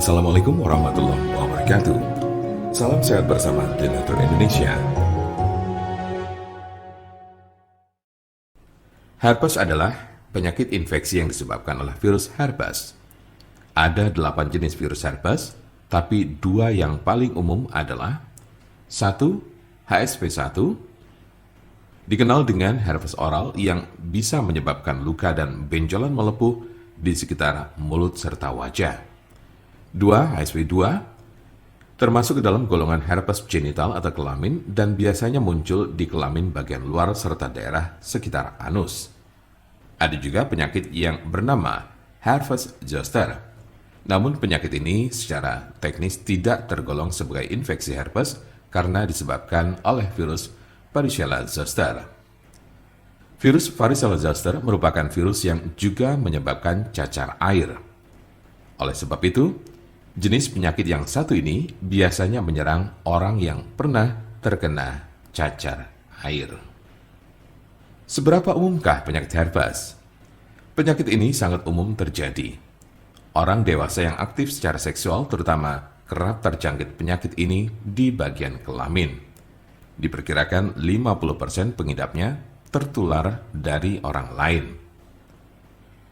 Assalamualaikum warahmatullahi wabarakatuh. Salam sehat bersama Denatur Indonesia. Herpes adalah penyakit infeksi yang disebabkan oleh virus herpes. Ada 8 jenis virus herpes, tapi 2 yang paling umum adalah 1. HSV1, dikenal dengan herpes oral yang bisa menyebabkan luka dan benjolan melepuh di sekitar mulut serta wajah. 2. HSV2, termasuk ke dalam golongan herpes genital atau kelamin dan biasanya muncul di kelamin bagian luar serta daerah sekitar anus. Ada juga penyakit yang bernama herpes zoster. Namun penyakit ini secara teknis tidak tergolong sebagai infeksi herpes karena disebabkan oleh virus Varicella zoster. Virus Varicella zoster merupakan virus yang juga menyebabkan cacar air. Oleh sebab itu, jenis penyakit yang satu ini biasanya menyerang orang yang pernah terkena cacar air. Seberapa umumkah penyakit herpes? Penyakit ini sangat umum terjadi. Orang dewasa yang aktif secara seksual terutama kerap terjangkit penyakit ini di bagian kelamin. Diperkirakan 50% pengidapnya tertular dari orang lain.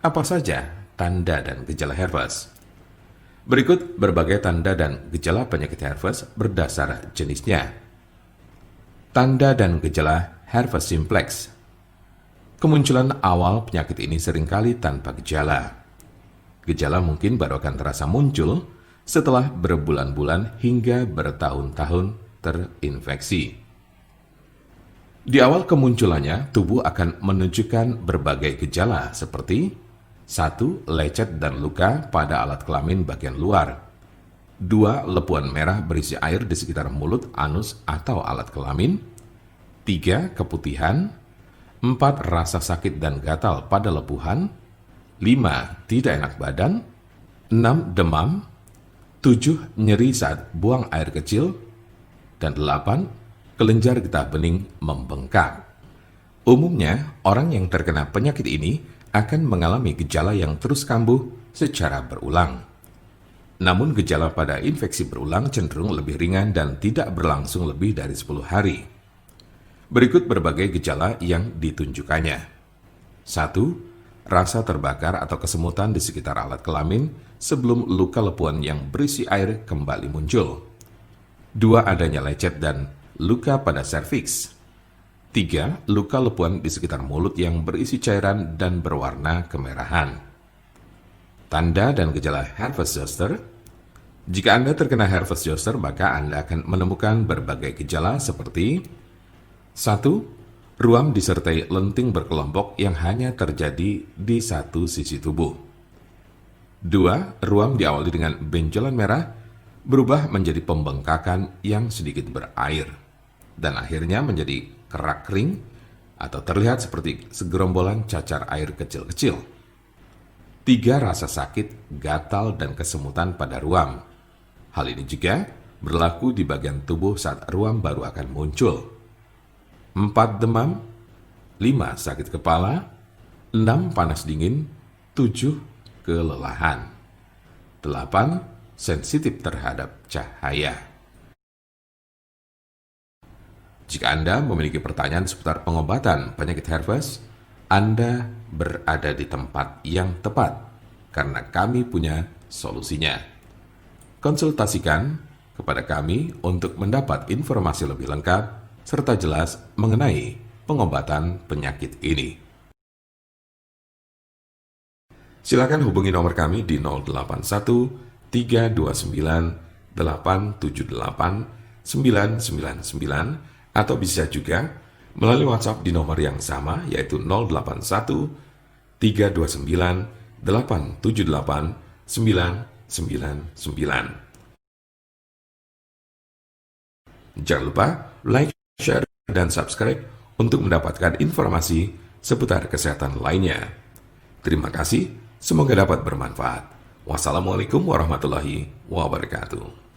Apa saja tanda dan gejala herpes? Berikut berbagai tanda dan gejala penyakit herpes berdasar jenisnya. Tanda dan gejala herpes simplex. Kemunculan awal penyakit ini seringkali tanpa gejala. Gejala mungkin baru akan terasa muncul setelah berbulan-bulan hingga bertahun-tahun terinfeksi. Di awal kemunculannya, tubuh akan menunjukkan berbagai gejala seperti 1. Lecet dan luka pada alat kelamin bagian luar. 2. Lepuan merah berisi air di sekitar mulut, anus, atau alat kelamin. 3. Keputihan. 4. Rasa sakit dan gatal pada lepuhan. 5. Tidak enak badan. 6. Demam. 7. Nyeri saat buang air kecil. Dan 8. Kelenjar getah bening membengkak. Umumnya, orang yang terkena penyakit ini akan mengalami gejala yang terus kambuh secara berulang. Namun gejala pada infeksi berulang cenderung lebih ringan dan tidak berlangsung lebih dari 10 hari. Berikut berbagai gejala yang ditunjukkannya. 1. Rasa terbakar atau kesemutan di sekitar alat kelamin sebelum luka lepuan yang berisi air kembali muncul. 2. Adanya lecet dan luka pada serviks. 3. Luka lepuan di sekitar mulut yang berisi cairan dan berwarna kemerahan. Tanda dan gejala herpes zoster. Jika Anda terkena herpes zoster, maka Anda akan menemukan berbagai gejala seperti 1. Ruam disertai lenting berkelompok yang hanya terjadi di satu sisi tubuh. 2. Ruam diawali dengan benjolan merah berubah menjadi pembengkakan yang sedikit berair dan akhirnya menjadi kerak kering atau terlihat seperti segerombolan cacar air kecil-kecil. 3. Rasa sakit, gatal, dan kesemutan pada ruam. Hal ini juga berlaku di bagian tubuh saat ruam baru akan muncul. 4. Demam. 5. Sakit kepala. 6. Panas dingin. 7. Kelelahan. 8. Sensitif terhadap cahaya. Jika Anda memiliki pertanyaan seputar pengobatan penyakit herpes, Anda berada di tempat yang tepat karena kami punya solusinya. Konsultasikan kepada kami untuk mendapat informasi lebih lengkap serta jelas mengenai pengobatan penyakit ini. Silakan hubungi nomor kami di 081 329 878 999 atau bisa juga melalui WhatsApp di nomor yang sama yaitu 081 329 878 999. Jangan lupa like, share, dan subscribe untuk mendapatkan informasi seputar kesehatan lainnya. Terima kasih, semoga dapat bermanfaat. Wassalamualaikum warahmatullahi wabarakatuh.